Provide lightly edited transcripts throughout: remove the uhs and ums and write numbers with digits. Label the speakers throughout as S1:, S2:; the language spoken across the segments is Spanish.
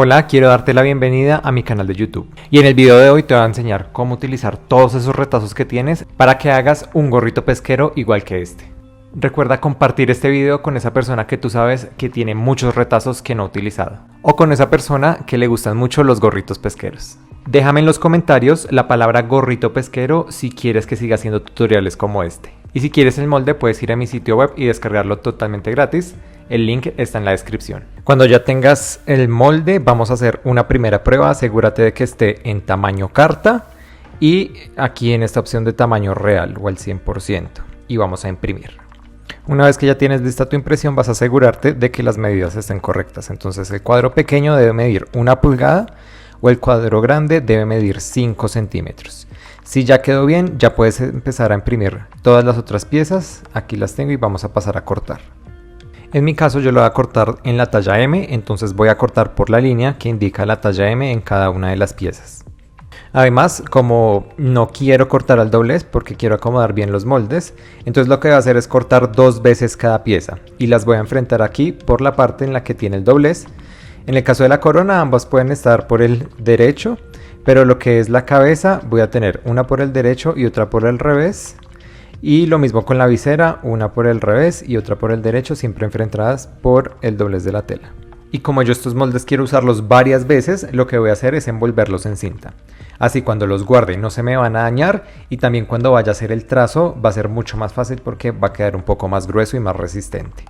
S1: Hola, quiero darte la bienvenida a mi canal de YouTube. Y en el video de hoy te voy a enseñar cómo utilizar todos esos retazos que tienes para que hagas un gorrito pesquero igual que este. Recuerda compartir este video con esa persona que tú sabes que tiene muchos retazos que no ha utilizado. O con esa persona que le gustan mucho los gorritos pesqueros. Déjame en los comentarios la palabra gorrito pesquero si quieres que siga haciendo tutoriales como este. Y si quieres el molde puedes ir a mi sitio web y descargarlo totalmente gratis. El link está en la descripción. Cuando ya tengas el molde vamos a hacer una primera prueba. Asegúrate de que esté en tamaño carta y aquí en esta opción de tamaño real o al 100%. Y vamos a imprimir. Una vez que ya tienes lista tu impresión vas a asegurarte de que las medidas estén correctas. Entonces el cuadro pequeño debe medir 1 pulgada o el cuadro grande debe medir 5 centímetros. Si ya quedó bien, ya puedes empezar a imprimir todas las otras piezas. Aquí las tengo y vamos a pasar a cortar. En mi caso yo lo voy a cortar en la talla M, entonces voy a cortar por la línea que indica la talla M en cada una de las piezas. Además, como no quiero cortar al doblez porque quiero acomodar bien los moldes, entonces lo que voy a hacer es cortar 2 veces cada pieza y las voy a enfrentar aquí por la parte en la que tiene el doblez. En el caso de la corona ambas pueden estar por el derecho, pero lo que es la cabeza voy a tener una por el derecho y otra por el revés. Y lo mismo con la visera, una por el revés y otra por el derecho, siempre enfrentadas por el doblez de la tela. Y como yo estos moldes quiero usarlos varias veces, lo que voy a hacer es envolverlos en cinta. Así cuando los guarde no se me van a dañar y también cuando vaya a hacer el trazo va a ser mucho más fácil porque va a quedar un poco más grueso y más resistente.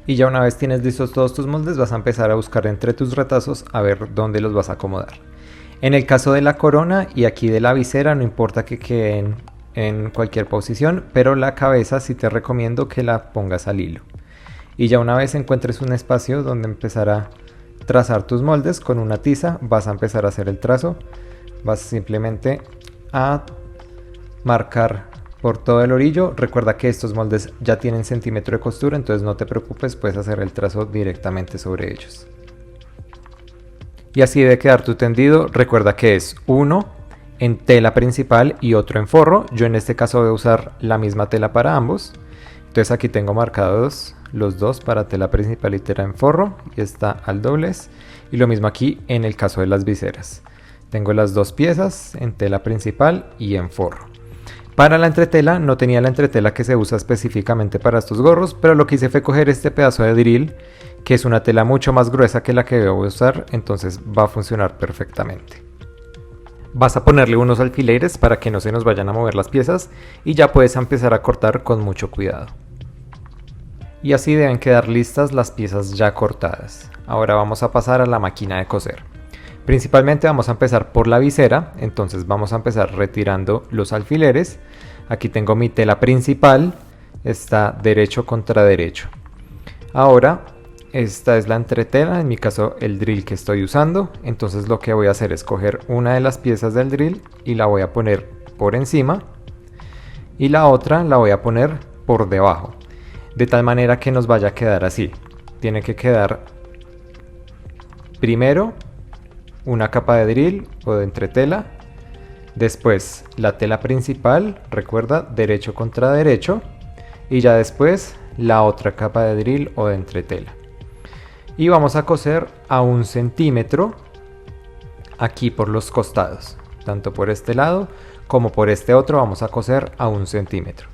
S1: Y ya una vez tienes listos todos tus moldes vas a empezar a buscar entre tus retazos a ver dónde los vas a acomodar. En el caso de la corona y aquí de la visera no importa que queden en cualquier posición, pero la cabeza sí te recomiendo que la pongas al hilo. Y ya una vez encuentres un espacio donde empezar a trazar tus moldes con una tiza, vas a empezar a hacer el trazo. Vas simplemente a marcar por todo el orillo. Recuerda que estos moldes ya tienen centímetro de costura, entonces no te preocupes, puedes hacer el trazo directamente sobre ellos. Y así debe quedar tu tendido. Recuerda que es uno en tela principal y otro en forro. Yo en este caso voy a usar la misma tela para ambos. Entonces aquí tengo marcados los dos para tela principal y tela en forro. Y está al doblez. Y lo mismo aquí en el caso de las viseras. Tengo las dos piezas en tela principal y en forro. Para la entretela no tenía la entretela que se usa específicamente para estos gorros, pero lo que hice fue coger este pedazo de drill, que es una tela mucho más gruesa que la que voy a usar, entonces va a funcionar perfectamente. Vas a ponerle unos alfileres para que no se nos vayan a mover las piezas y ya puedes empezar a cortar con mucho cuidado. Y así deben quedar listas las piezas ya cortadas. Ahora vamos a pasar a la máquina de coser. Principalmente vamos a empezar por la visera, entonces vamos a empezar retirando los alfileres. Aquí tengo mi tela principal, está derecho contra derecho. Ahora esta es la entretela, en mi caso el drill que estoy usando, entonces lo que voy a hacer es coger una de las piezas del drill y la voy a poner por encima y la otra la voy a poner por debajo, de tal manera que nos vaya a quedar así. Tiene que quedar primero una capa de drill o de entretela, después la tela principal, recuerda, derecho contra derecho, y ya después la otra capa de drill o de entretela. Y vamos a coser a 1 centímetro aquí por los costados, tanto por este lado como por este otro vamos a coser a 1 centímetro.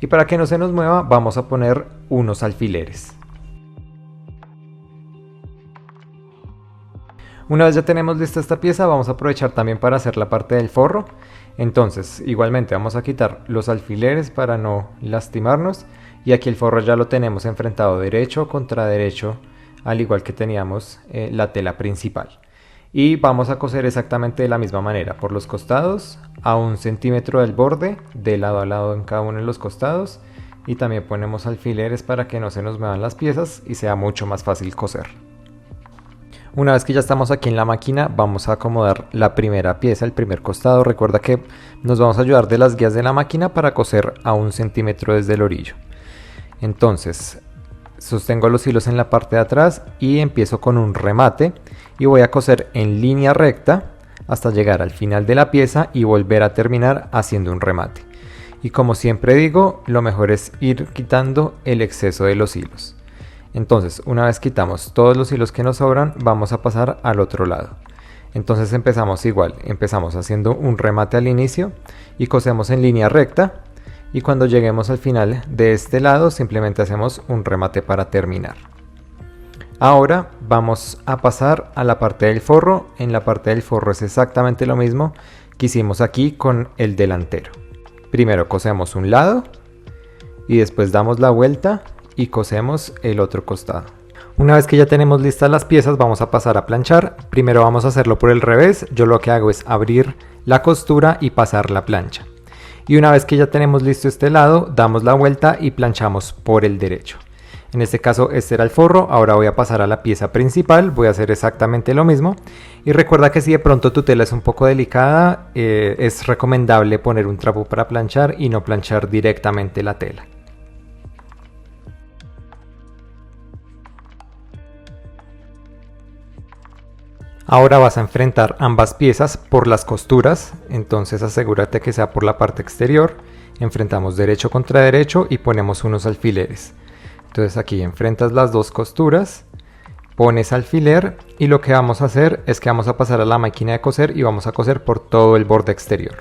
S1: Y para que no se nos mueva vamos a poner unos alfileres. Una vez ya tenemos lista esta pieza, vamos a aprovechar también para hacer la parte del forro. Entonces, igualmente vamos a quitar los alfileres para no lastimarnos. Y aquí el forro ya lo tenemos enfrentado derecho contra derecho, al igual que teníamos la tela principal. Y vamos a coser exactamente de la misma manera, por los costados, a 1 centímetro del borde, de lado a lado en cada uno de los costados. Y también ponemos alfileres para que no se nos muevan las piezas y sea mucho más fácil coser. Una vez que ya estamos aquí en la máquina, vamos a acomodar la primera pieza, el primer costado. Recuerda que nos vamos a ayudar de las guías de la máquina para coser a 1 centímetro desde el orillo. Entonces, sostengo los hilos en la parte de atrás y empiezo con un remate y voy a coser en línea recta hasta llegar al final de la pieza y volver a terminar haciendo un remate. Y como siempre digo, lo mejor es ir quitando el exceso de los hilos. Entonces, una vez quitamos todos los hilos que nos sobran, vamos a pasar al otro lado. Entonces empezamos igual, empezamos haciendo un remate al inicio y cosemos en línea recta, y cuando lleguemos al final de este lado simplemente hacemos un remate para terminar. Ahora vamos a pasar a la parte del forro. En la parte del forro es exactamente lo mismo que hicimos aquí con el delantero. Primero cosemos un lado y después damos la vuelta y cosemos el otro costado. Una vez que ya tenemos listas las piezas, vamos a pasar a planchar. Primero vamos a hacerlo por el revés. Yo lo que hago es abrir la costura y pasar la plancha. Y una vez que ya tenemos listo este lado, damos la vuelta y planchamos por el derecho. En este caso este era el forro. Ahora voy a pasar a la pieza principal, voy a hacer exactamente lo mismo. Y recuerda que si de pronto tu tela es un poco delicada, es recomendable poner un trapo para planchar y no planchar directamente la tela. Ahora vas a enfrentar ambas piezas por las costuras, entonces asegúrate que sea por la parte exterior. Enfrentamos derecho contra derecho y ponemos unos alfileres. Entonces aquí enfrentas las dos costuras, pones alfiler y lo que vamos a hacer es que vamos a pasar a la máquina de coser y vamos a coser por todo el borde exterior.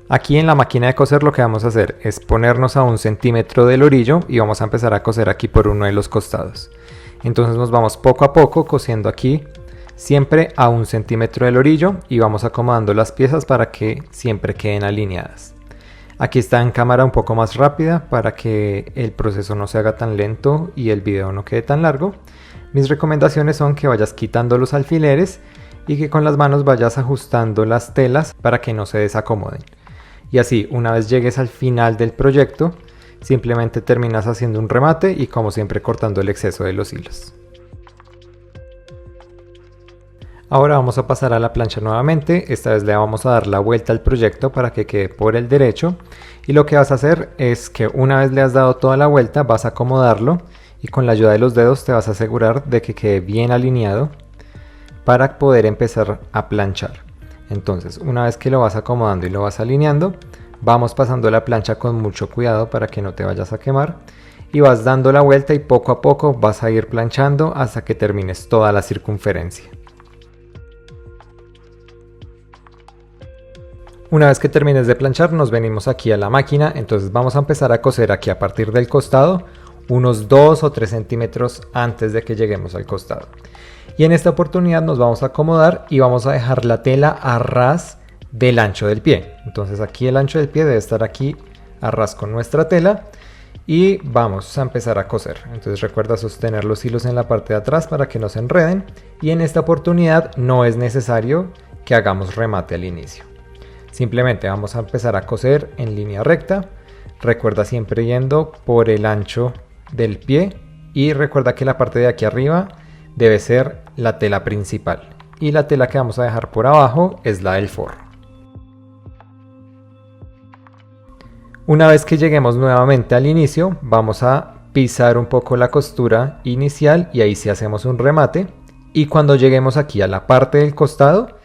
S1: Aquí en la máquina de coser lo que vamos a hacer es ponernos a 1 centímetro del orillo y vamos a empezar a coser aquí por uno de los costados. Entonces nos vamos poco a poco cosiendo aquí, siempre a 1 centímetro del orillo, y vamos acomodando las piezas para que siempre queden alineadas. Aquí está en cámara un poco más rápida para que el proceso no se haga tan lento y el video no quede tan largo. Mis recomendaciones son que vayas quitando los alfileres y que con las manos vayas ajustando las telas para que no se desacomoden. Y así, una vez llegues al final del proyecto, simplemente terminas haciendo un remate y como siempre cortando el exceso de los hilos. Ahora vamos a pasar a la plancha nuevamente. Esta vez le vamos a dar la vuelta al proyecto para que quede por el derecho, y lo que vas a hacer es que una vez le has dado toda la vuelta vas a acomodarlo y con la ayuda de los dedos te vas a asegurar de que quede bien alineado para poder empezar a planchar. Entonces, una vez que lo vas acomodando y lo vas alineando, vamos pasando la plancha con mucho cuidado para que no te vayas a quemar, y vas dando la vuelta y poco a poco vas a ir planchando hasta que termines toda la circunferencia. Una vez que termines de planchar, nos venimos aquí a la máquina. Entonces vamos a empezar a coser aquí a partir del costado, unos 2 o 3 centímetros antes de que lleguemos al costado. Y en esta oportunidad nos vamos a acomodar y vamos a dejar la tela a ras del ancho del pie. Entonces aquí el ancho del pie debe estar aquí a ras con nuestra tela y vamos a empezar a coser. Entonces recuerda sostener los hilos en la parte de atrás para que no se enreden, y en esta oportunidad no es necesario que hagamos remate al inicio. Simplemente vamos a empezar a coser en línea recta. Recuerda siempre yendo por el ancho del pie, y recuerda que la parte de aquí arriba debe ser la tela principal y la tela que vamos a dejar por abajo es la del forro. Una vez que lleguemos nuevamente al inicio, vamos a pisar un poco la costura inicial y ahí sí hacemos un remate, y cuando lleguemos aquí a la parte del costado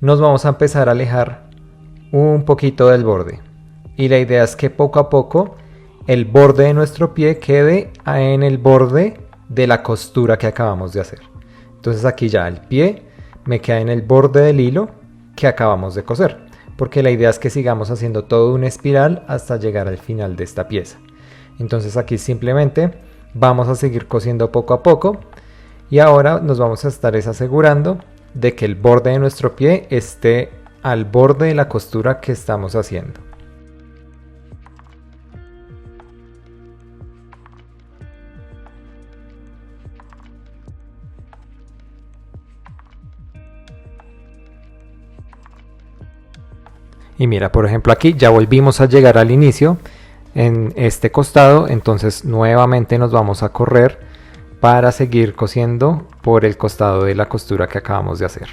S1: nos vamos a empezar a alejar un poquito del borde, y la idea es que poco a poco el borde de nuestro pie quede en el borde de la costura que acabamos de hacer. Entonces aquí ya el pie me queda en el borde del hilo que acabamos de coser, porque la idea es que sigamos haciendo todo una espiral hasta llegar al final de esta pieza. Entonces aquí simplemente vamos a seguir cosiendo poco a poco, y ahora nos vamos a estar asegurando de que el borde de nuestro pie esté al borde de la costura que estamos haciendo. Y mira, por ejemplo aquí ya volvimos a llegar al inicio en este costado, entonces nuevamente nos vamos a correr para seguir cosiendo por el costado de la costura que acabamos de hacer.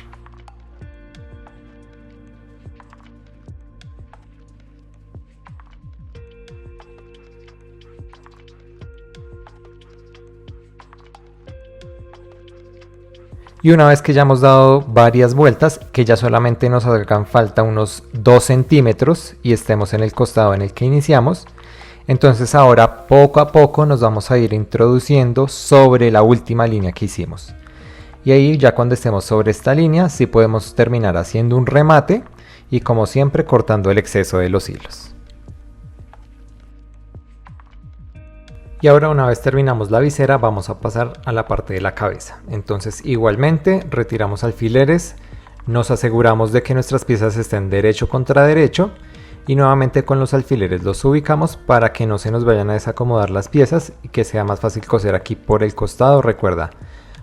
S1: Y una vez que ya hemos dado varias vueltas, que ya solamente nos hagan falta unos 2 centímetros y estemos en el costado en el que iniciamos, Entonces ahora poco a poco nos vamos a ir introduciendo sobre la última línea que hicimos. Y ahí ya cuando estemos sobre esta línea sí podemos terminar haciendo un remate y como siempre cortando el exceso de los hilos. Y ahora una vez terminamos la visera vamos a pasar a la parte de la cabeza. Entonces igualmente retiramos alfileres, nos aseguramos de que nuestras piezas estén derecho contra derecho y nuevamente con los alfileres los ubicamos para que no se nos vayan a desacomodar las piezas y que sea más fácil coser aquí por el costado. Recuerda,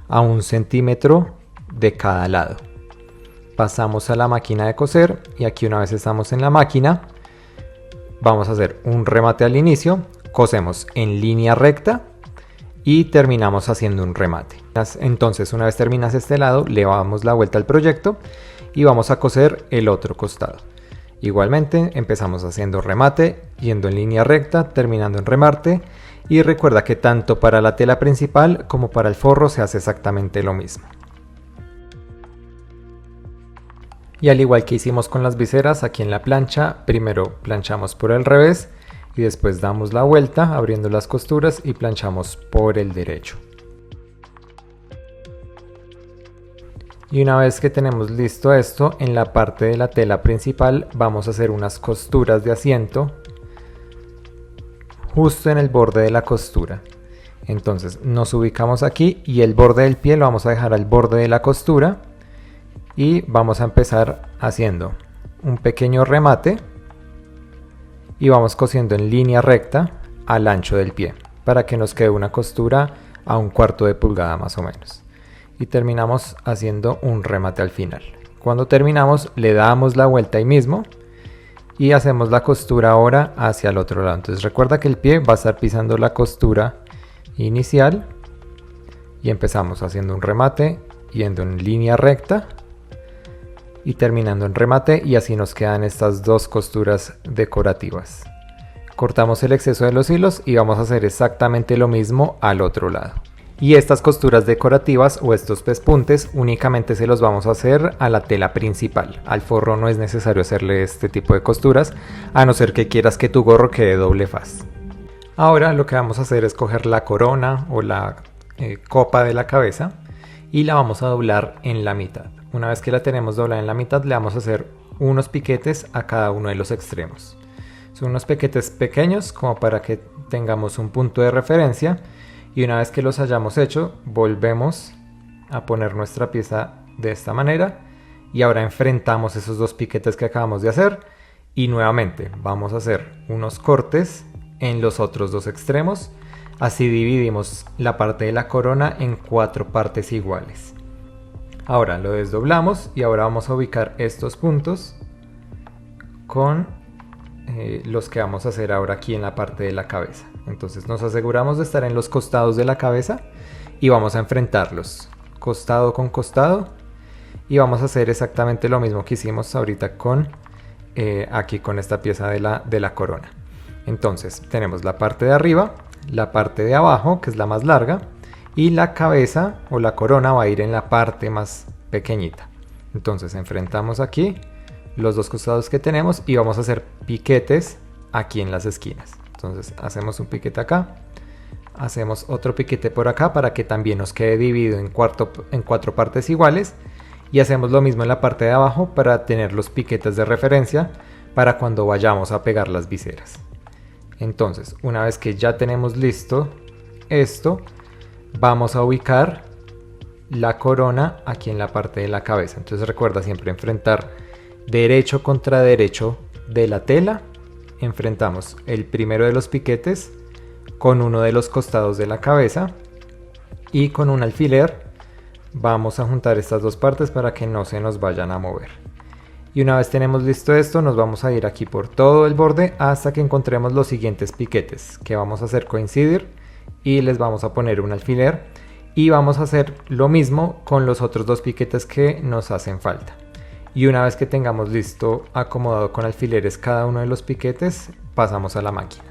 S1: a 1 centímetro de cada lado. Pasamos a la máquina de coser y aquí una vez estamos en la máquina vamos a hacer un remate al inicio, cosemos en línea recta y terminamos haciendo un remate. Entonces una vez terminas este lado le damos la vuelta al proyecto y vamos a coser el otro costado. Igualmente empezamos haciendo remate, yendo en línea recta, terminando en remate y recuerda que tanto para la tela principal como para el forro se hace exactamente lo mismo. Y al igual que hicimos con las viseras, aquí en la plancha, primero planchamos por el revés y después damos la vuelta abriendo las costuras y planchamos por el derecho. Y una vez que tenemos listo esto, en la parte de la tela principal vamos a hacer unas costuras de asiento justo en el borde de la costura. Entonces nos ubicamos aquí y el borde del pie lo vamos a dejar al borde de la costura y vamos a empezar haciendo un pequeño remate y vamos cosiendo en línea recta al ancho del pie para que nos quede una costura a 1/4 de pulgada más o menos. Y terminamos haciendo un remate al final. Cuando terminamos le damos la vuelta ahí mismo y hacemos la costura ahora hacia el otro lado. Entonces recuerda que el pie va a estar pisando la costura inicial y empezamos haciendo un remate yendo en línea recta y terminando en remate y así nos quedan estas dos costuras decorativas. Cortamos el exceso de los hilos y vamos a hacer exactamente lo mismo al otro lado. Y estas costuras decorativas o estos pespuntes únicamente se los vamos a hacer a la tela principal. Al forro no es necesario hacerle este tipo de costuras, a no ser que quieras que tu gorro quede doble faz. Ahora lo que vamos a hacer es coger la corona o la copa de la cabeza y la vamos a doblar en la mitad. Una vez que la tenemos doblada en la mitad le vamos a hacer unos piquetes a cada uno de los extremos. Son unos piquetes pequeños como para que tengamos un punto de referencia. Y una vez que los hayamos hecho, volvemos a poner nuestra pieza de esta manera y ahora enfrentamos esos dos piquetes que acabamos de hacer y nuevamente vamos a hacer unos cortes en los otros dos extremos. Así dividimos la parte de la corona en 4 partes iguales. Ahora lo desdoblamos y ahora vamos a ubicar estos puntos con los que vamos a hacer ahora aquí en la parte de la cabeza. Entonces nos aseguramos de estar en los costados de la cabeza y vamos a enfrentarlos costado con costado y vamos a hacer exactamente lo mismo que hicimos ahorita con aquí con esta pieza de la corona. Entonces tenemos la parte de arriba, la parte de abajo que es la más larga y la cabeza o la corona va a ir en la parte más pequeñita. Entonces enfrentamos aquí los dos costados que tenemos y vamos a hacer piquetes aquí en las esquinas. Entonces hacemos un piquete acá, hacemos otro piquete por acá para que también nos quede dividido en 4 partes iguales y hacemos lo mismo en la parte de abajo para tener los piquetes de referencia para cuando vayamos a pegar las viseras. Entonces una vez que ya tenemos listo esto, vamos a ubicar la corona aquí en la parte de la cabeza. Entonces recuerda siempre enfrentar derecho contra derecho de la tela. Enfrentamos el primero de los piquetes con uno de los costados de la cabeza y con un alfiler vamos a juntar estas dos partes para que no se nos vayan a mover. Y una vez tenemos listo esto, nos vamos a ir aquí por todo el borde hasta que encontremos los siguientes piquetes que vamos a hacer coincidir y les vamos a poner un alfiler y vamos a hacer lo mismo con los otros dos piquetes que nos hacen falta. Y una vez que tengamos listo acomodado con alfileres cada uno de los piquetes, pasamos a la máquina.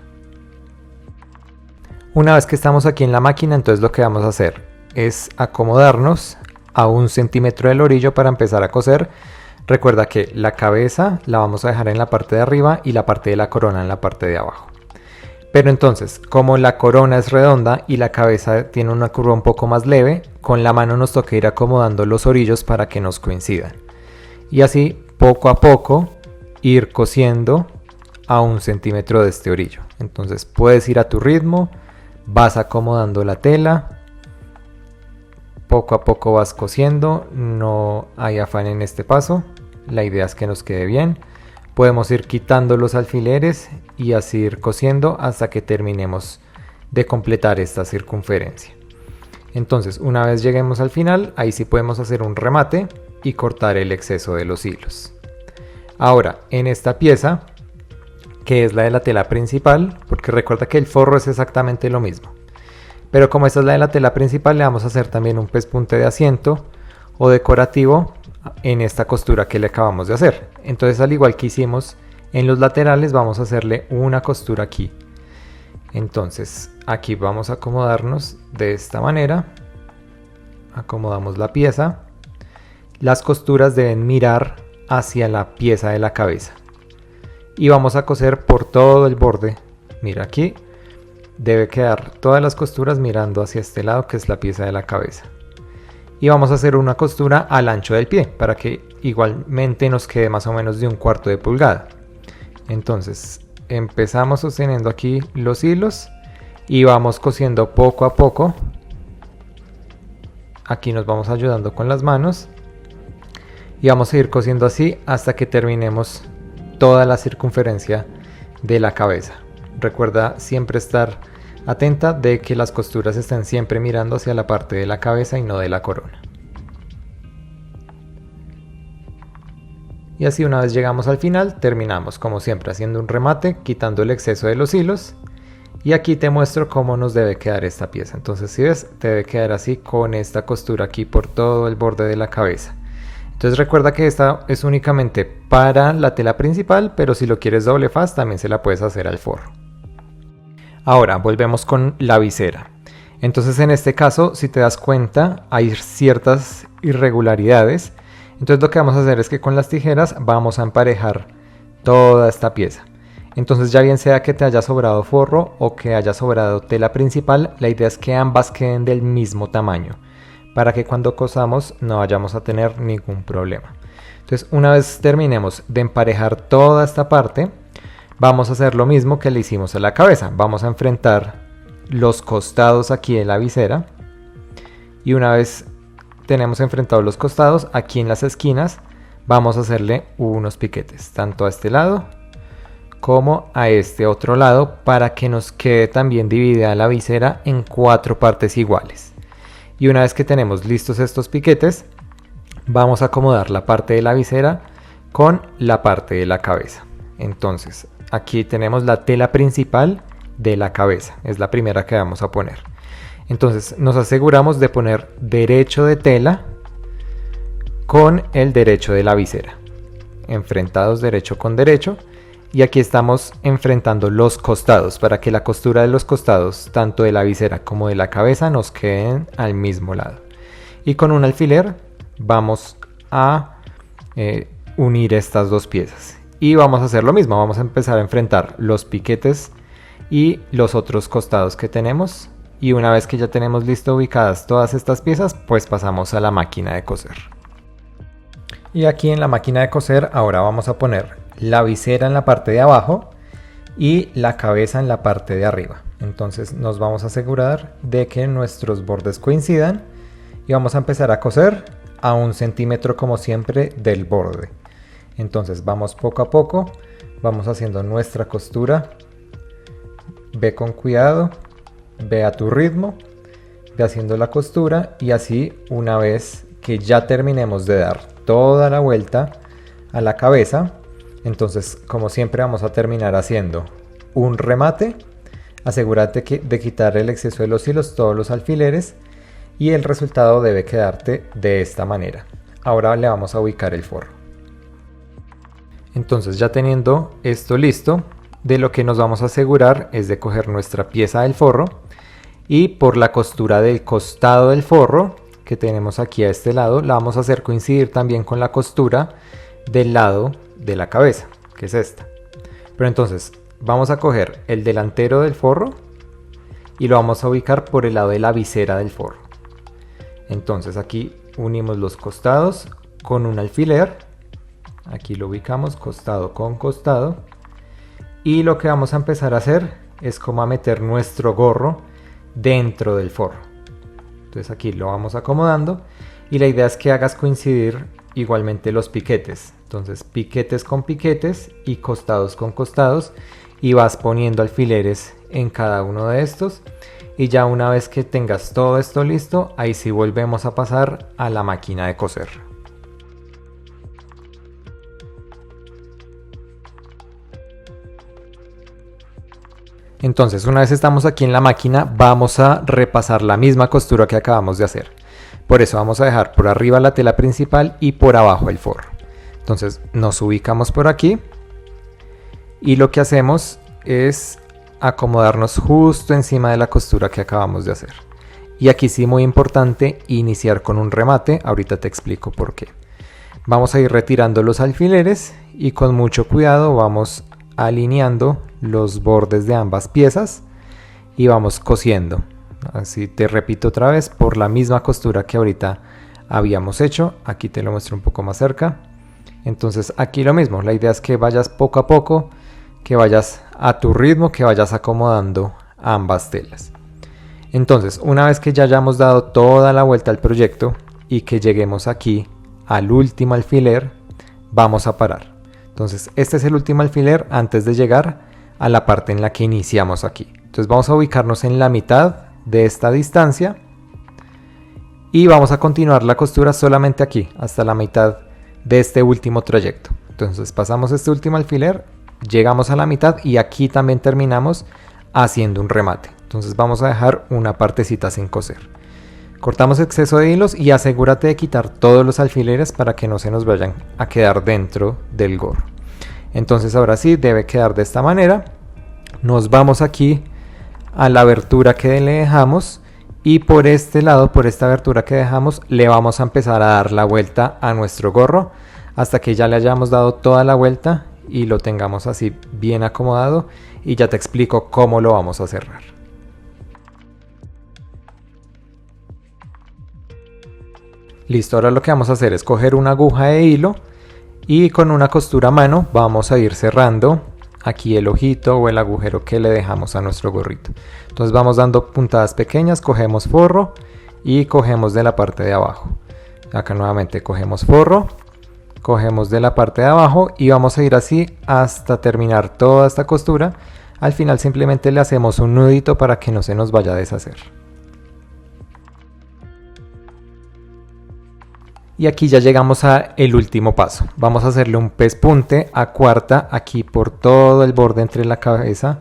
S1: Una vez que estamos aquí en la máquina, entonces lo que vamos a hacer es acomodarnos a 1 centímetro del orillo para empezar a coser. Recuerda que la cabeza la vamos a dejar en la parte de arriba y la parte de la corona en la parte de abajo. Pero entonces, como la corona es redonda y la cabeza tiene una curva un poco más leve, con la mano nos toca ir acomodando los orillos para que nos coincidan. Y así, poco a poco, ir cosiendo a 1 centímetro de este orillo. Entonces puedes ir a tu ritmo, vas acomodando la tela, poco a poco vas cosiendo, no hay afán en este paso, la idea es que nos quede bien. Podemos ir quitando los alfileres y así ir cosiendo hasta que terminemos de completar esta circunferencia. Entonces, una vez lleguemos al final, ahí sí podemos hacer un remate y cortar el exceso de los hilos. Ahora, en esta pieza, que es la de la tela principal, porque recuerda que el forro es exactamente lo mismo, pero como esta es la de la tela principal, le vamos a hacer también un pespunte de asiento o decorativo en esta costura que le acabamos de hacer. Entonces, al igual que hicimos en los laterales, vamos a hacerle una costura aquí. Entonces, aquí vamos a acomodarnos de esta manera. Acomodamos la pieza. Las costuras deben mirar hacia la pieza de la cabeza. Y vamos a coser por todo el borde. Mira, aquí debe quedar todas las costuras mirando hacia este lado, que es la pieza de la cabeza. Y vamos a hacer una costura al ancho del pie para que igualmente nos quede más o menos de 1/4 de pulgada. Entonces empezamos sosteniendo aquí los hilos y vamos cosiendo poco a poco. Aquí nos vamos ayudando con las manos y vamos a ir cosiendo así hasta que terminemos toda la circunferencia de la cabeza. Recuerda siempre estar atenta de que las costuras estén siempre mirando hacia la parte de la cabeza y no de la corona. Y así, una vez llegamos al final, terminamos como siempre haciendo un remate, quitando el exceso de los hilos. Y aquí te muestro cómo nos debe quedar esta pieza. Entonces, si ves, te debe quedar así con esta costura aquí por todo el borde de la cabeza. Entonces recuerda que esta es únicamente para la tela principal, pero si lo quieres doble faz también se la puedes hacer al forro. Ahora volvemos con la visera. Entonces, en este caso, si te das cuenta, hay ciertas irregularidades. Entonces lo que vamos a hacer es que con las tijeras vamos a emparejar toda esta pieza. Entonces, ya bien sea que te haya sobrado forro o que haya sobrado tela principal, la idea es que ambas queden del mismo tamaño, para que cuando cosamos no vayamos a tener ningún problema. Entonces, una vez terminemos de emparejar toda esta parte, vamos a hacer lo mismo que le hicimos a la cabeza. Vamos a enfrentar los costados aquí de la visera. Y una vez tenemos enfrentados los costados, aquí en las esquinas vamos a hacerle unos piquetes, tanto a este lado como a este otro lado, para que nos quede también dividida la visera en 4 partes iguales. Y una vez que tenemos listos estos piquetes, vamos a acomodar la parte de la visera con la parte de la cabeza. Entonces, aquí tenemos la tela principal de la cabeza, es la primera que vamos a poner. Entonces nos aseguramos de poner derecho de tela con el derecho de la visera, enfrentados derecho con derecho, y aquí estamos enfrentando los costados para que la costura de los costados, tanto de la visera como de la cabeza, nos queden al mismo lado. Y con un alfiler vamos a unir estas dos piezas. Y vamos a hacer lo mismo, vamos a empezar a enfrentar los piquetes y los otros costados que tenemos. Y una vez que ya tenemos listo ubicadas todas estas piezas, pues pasamos a la máquina de coser. Y aquí en la máquina de coser ahora vamos a poner la visera en la parte de abajo y la cabeza en la parte de arriba. Entonces nos vamos a asegurar de que nuestros bordes coincidan y vamos a empezar a coser a 1 centímetro como siempre del borde. Entonces vamos poco a poco, vamos haciendo nuestra costura, ve con cuidado, ve a tu ritmo, ve haciendo la costura y así una vez que ya terminemos de dar toda la vuelta a la cabeza, entonces como siempre vamos a terminar haciendo un remate. Asegúrate de quitar el exceso de los hilos, todos los alfileres, y el resultado debe quedarte de esta manera. Ahora le vamos a ubicar el forro. Entonces, ya teniendo esto listo, de lo que nos vamos a asegurar es de coger nuestra pieza del forro y por la costura del costado del forro que tenemos aquí a este lado, la vamos a hacer coincidir también con la costura del lado de la cabeza, que es esta. Pero entonces, vamos a coger el delantero del forro y lo vamos a ubicar por el lado de la visera del forro. Entonces aquí unimos los costados con un alfiler, aquí lo ubicamos costado con costado, y lo que vamos a empezar a hacer es como a meter nuestro gorro dentro del forro. Entonces aquí lo vamos acomodando y la idea es que hagas coincidir igualmente los piquetes. Entonces piquetes con piquetes y costados con costados, y vas poniendo alfileres en cada uno de estos, y ya una vez que tengas todo esto listo, ahí sí volvemos a pasar a la máquina de coser. Entonces, una vez estamos aquí en la máquina, vamos a repasar la misma costura que acabamos de hacer. Por eso vamos a dejar por arriba la tela principal y por abajo el forro. Entonces nos ubicamos por aquí y lo que hacemos es acomodarnos justo encima de la costura que acabamos de hacer. Y aquí sí, muy importante, iniciar con un remate. Ahorita te explico por qué. Vamos a ir retirando los alfileres y con mucho cuidado vamos alineando los bordes de ambas piezas y vamos cosiendo. Así te repito otra vez, por la misma costura que ahorita habíamos hecho. Aquí te lo muestro un poco más cerca. Entonces aquí lo mismo, la idea es que vayas poco a poco, que vayas a tu ritmo, que vayas acomodando ambas telas. Entonces, una vez que ya hayamos dado toda la vuelta al proyecto y que lleguemos aquí al último alfiler, vamos a parar. Entonces este es el último alfiler antes de llegar a la parte en la que iniciamos aquí. Entonces vamos a ubicarnos en la mitad de esta distancia y vamos a continuar la costura solamente aquí, hasta la mitad de este último trayecto. Entonces pasamos este último alfiler, llegamos a la mitad y aquí también terminamos haciendo un remate. Entonces vamos a dejar una partecita sin coser. Cortamos exceso de hilos y asegúrate de quitar todos los alfileres para que no se nos vayan a quedar dentro del gorro. Entonces ahora sí debe quedar de esta manera. Nos vamos aquí a la abertura que le dejamos y por este lado, por esta abertura que dejamos, le vamos a empezar a dar la vuelta a nuestro gorro hasta que ya le hayamos dado toda la vuelta y lo tengamos así bien acomodado, y ya te explico cómo lo vamos a cerrar. Listo, ahora lo que vamos a hacer es coger una aguja de hilo y con una costura a mano vamos a ir cerrando aquí el ojito o el agujero que le dejamos a nuestro gorrito. Entonces vamos dando puntadas pequeñas, cogemos forro y cogemos de la parte de abajo. Acá nuevamente cogemos forro, cogemos de la parte de abajo y vamos a ir así hasta terminar toda esta costura. Al final simplemente le hacemos un nudito para que no se nos vaya a deshacer. Y aquí ya llegamos al último paso. Vamos a hacerle un pespunte a cuarta aquí por todo el borde entre la cabeza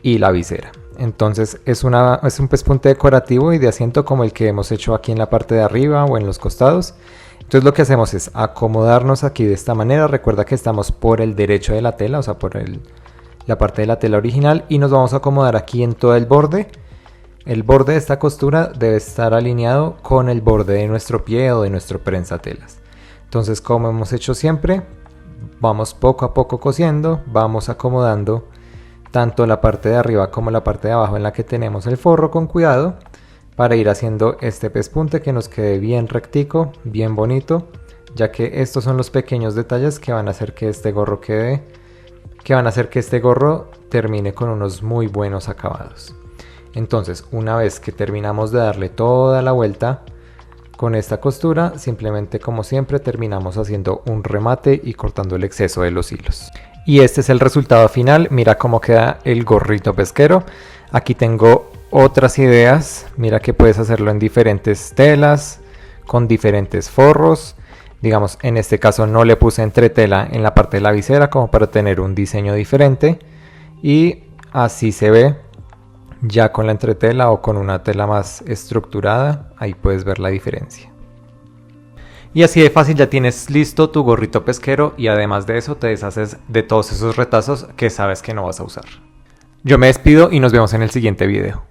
S1: y la visera. Entonces es un pespunte decorativo y de asiento como el que hemos hecho aquí en la parte de arriba o en los costados. Entonces lo que hacemos es acomodarnos aquí de esta manera. Recuerda que estamos por el derecho de la tela, o sea por la parte de la tela original, y nos vamos a acomodar aquí en todo el borde. El borde de esta costura debe estar alineado con el borde de nuestro pie o de nuestro prensatelas. Entonces, como hemos hecho siempre, vamos poco a poco cosiendo, vamos acomodando tanto la parte de arriba como la parte de abajo en la que tenemos el forro con cuidado, para ir haciendo este pespunte que nos quede bien rectico, bien bonito, ya que estos son los pequeños detalles que van a hacer que este gorro termine con unos muy buenos acabados. Entonces, una vez que terminamos de darle toda la vuelta con esta costura, simplemente como siempre terminamos haciendo un remate y cortando el exceso de los hilos. Y este es el resultado final. Mira cómo queda el gorrito pesquero. Aquí tengo otras ideas. Mira que puedes hacerlo en diferentes telas, con diferentes forros. Digamos, en este caso no le puse entretela en la parte de la visera como para tener un diseño diferente. Y así se ve ya con la entretela o con una tela más estructurada. Ahí puedes ver la diferencia. Y así de fácil ya tienes listo tu gorrito pesquero, y además de eso te deshaces de todos esos retazos que sabes que no vas a usar. Yo me despido y nos vemos en el siguiente video.